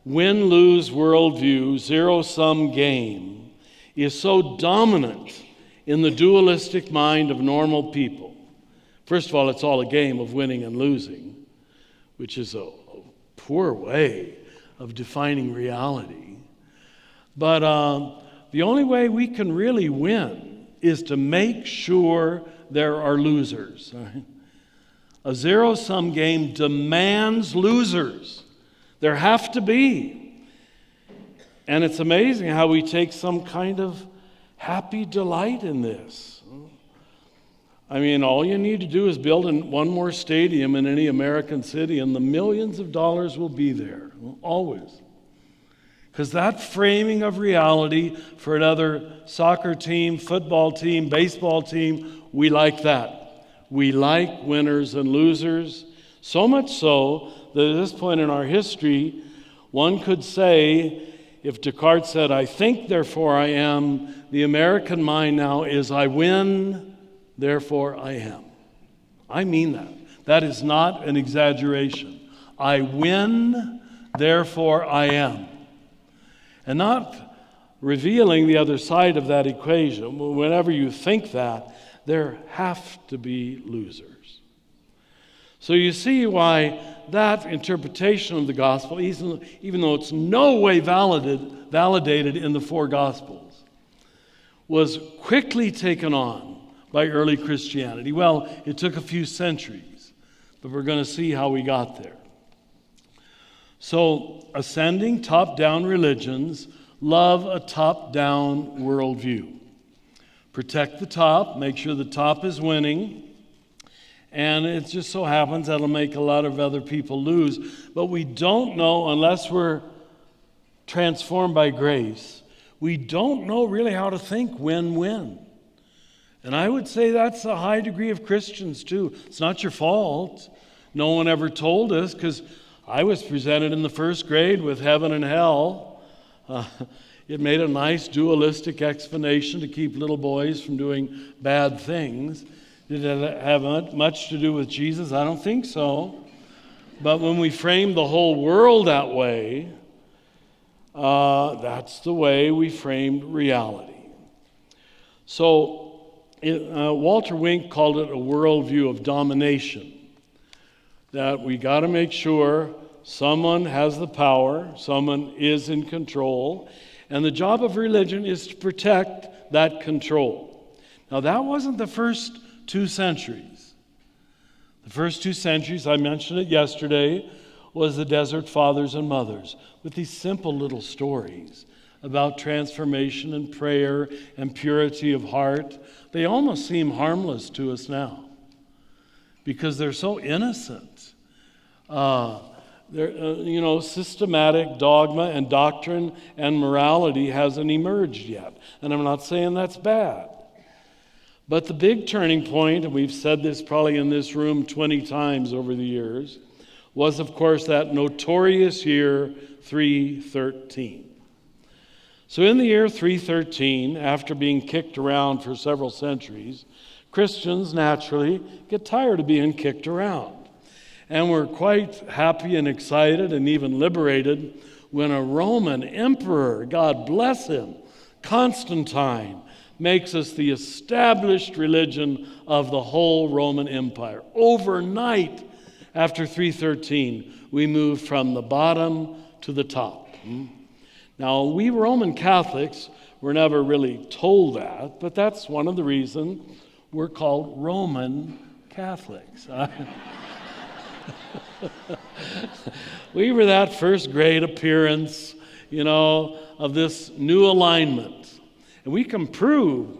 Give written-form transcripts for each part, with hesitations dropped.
win-lose worldview, zero-sum game, is so dominant in the dualistic mind of normal people. First of all, it's all a game of winning and losing, which is a poor way of defining reality. But the only way we can really win is to make sure there are losers. Right? A zero-sum game demands losers. There have to be. And it's amazing how we take some kind of happy delight in this. I mean, all you need to do is build one more stadium in any American city, and the millions of dollars will be there, always. Because that framing of reality for another soccer team, football team, baseball team, we like that. We like winners and losers, so much so that at this point in our history, one could say, if Descartes said, I think, therefore I am, the American mind now is, I win, therefore I am. I mean that. That is not an exaggeration. I win, therefore I am. And not revealing the other side of that equation. Whenever you think that, there have to be losers. So you see why that interpretation of the gospel, even though it's no way validated in the four gospels, was quickly taken on by early Christianity. Well, it took a few centuries, but we're going to see how we got there. So, ascending top-down religions love a top-down worldview. Protect the top, make sure the top is winning, and it just so happens that'll make a lot of other people lose. But we don't know, unless we're transformed by grace, we don't know really how to think win-win. And I would say that's a high degree of Christians too. It's not your fault. No one ever told us, because I was presented in the first grade with heaven and hell. It made a nice dualistic explanation to keep little boys from doing bad things. Did it have much to do with Jesus? I don't think so. But when we frame the whole world that way, that's the way we framed reality. So Walter Wink called it a worldview of domination. That we got to make sure someone has the power, someone is in control, and the job of religion is to protect that control. Now, that wasn't the first 2 centuries. The first 2 centuries, I mentioned it yesterday, was the Desert Fathers and Mothers, with these simple little stories about transformation and prayer and purity of heart. They almost seem harmless to us now because they're so innocent. Systematic dogma and doctrine and morality hasn't emerged yet. And I'm not saying that's bad. But the big turning point, and we've said this probably in this room 20 times over the years, was, of course, that notorious year 313. So in the year 313, after being kicked around for several centuries, Christians naturally get tired of being kicked around. And we're quite happy and excited and even liberated when a Roman emperor, God bless him, Constantine, makes us the established religion of the whole Roman Empire. Overnight, after 313, we moved from the bottom to the top. Now, we Roman Catholics were never really told that, but that's one of the reasons we're called Roman Catholics. We were that first great appearance, of this new alignment. And we can prove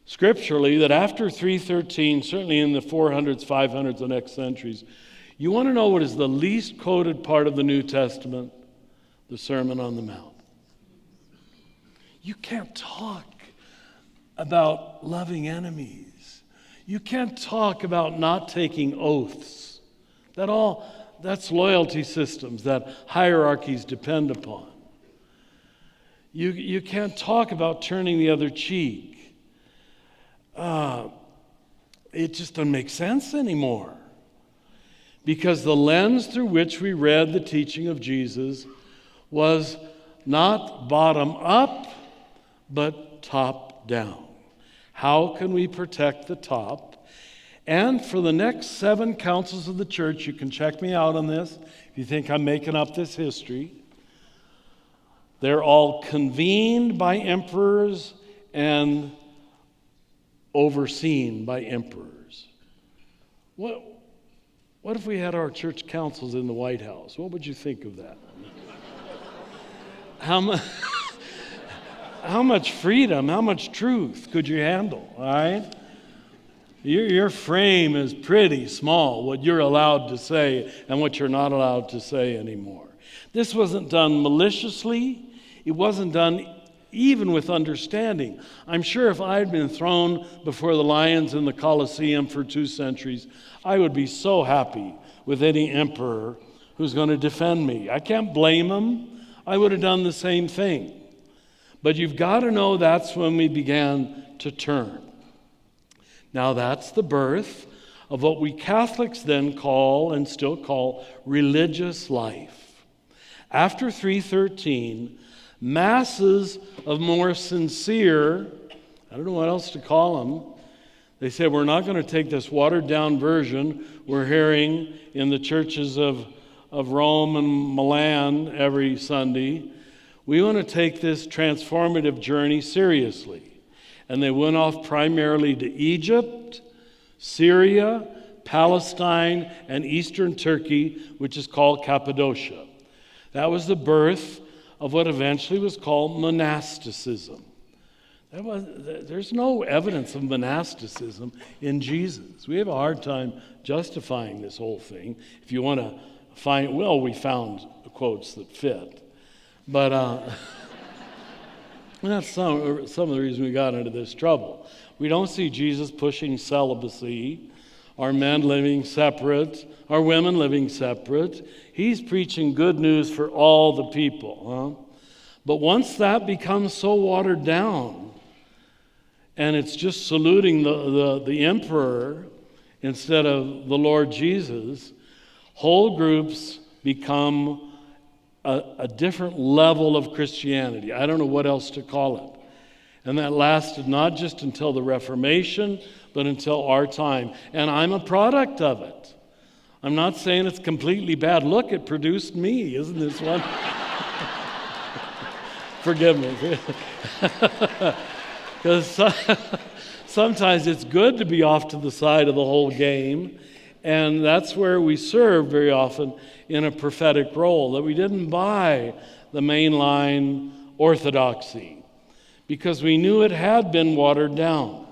scripturally that after 313, certainly in the 400s, 500s, the next centuries, you want to know what is the least quoted part of the New Testament? The Sermon on the Mount. You can't talk about loving enemies. You can't talk about not taking oaths. That's loyalty systems that hierarchies depend upon. You can't talk about turning the other cheek. It just doesn't make sense anymore. Because the lens through which we read the teaching of Jesus was not bottom up, but top down. How can we protect the top? And for the next 7 councils of the church, you can check me out on this if you think I'm making up this history. They're all convened by emperors and overseen by emperors. What if we had our church councils in the White House? What would you think of that? How much freedom, how much truth could you handle, all right? Your frame is pretty small, what you're allowed to say and what you're not allowed to say anymore. This wasn't done maliciously. It wasn't done even with understanding. I'm sure if I had been thrown before the lions in the Colosseum for 2 centuries, I would be so happy with any emperor who's going to defend me. I can't blame him. I would have done the same thing. But you've got to know that's when we began to turn. Now that's the birth of what we Catholics then call and still call religious life. After 313, masses of more sincere, I don't know what else to call them, they said, we're not going to take this watered-down version we're hearing in the churches of Rome and Milan every Sunday. We want to take this transformative journey seriously. And they went off primarily to Egypt, Syria, Palestine, and eastern Turkey, which is called Cappadocia. That was the birth of what eventually was called monasticism. There's no evidence of monasticism in Jesus. We have a hard time justifying this whole thing. If you want to find, well, we found quotes that fit. But that's some of the reason we got into this trouble. We don't see Jesus pushing celibacy, our men living separate, our women living separate. He's preaching good news for all the people. But once that becomes so watered down, and it's just saluting the emperor instead of the Lord Jesus, whole groups become a different level of Christianity. I don't know what else to call it. And that lasted not just until the Reformation, but until our time. And I'm a product of it. I'm not saying it's completely bad. Look, it produced me. Isn't this one? Forgive me. Because sometimes it's good to be off to the side of the whole game. And that's where we serve very often in a prophetic role, that we didn't buy the mainline orthodoxy because we knew it had been watered down.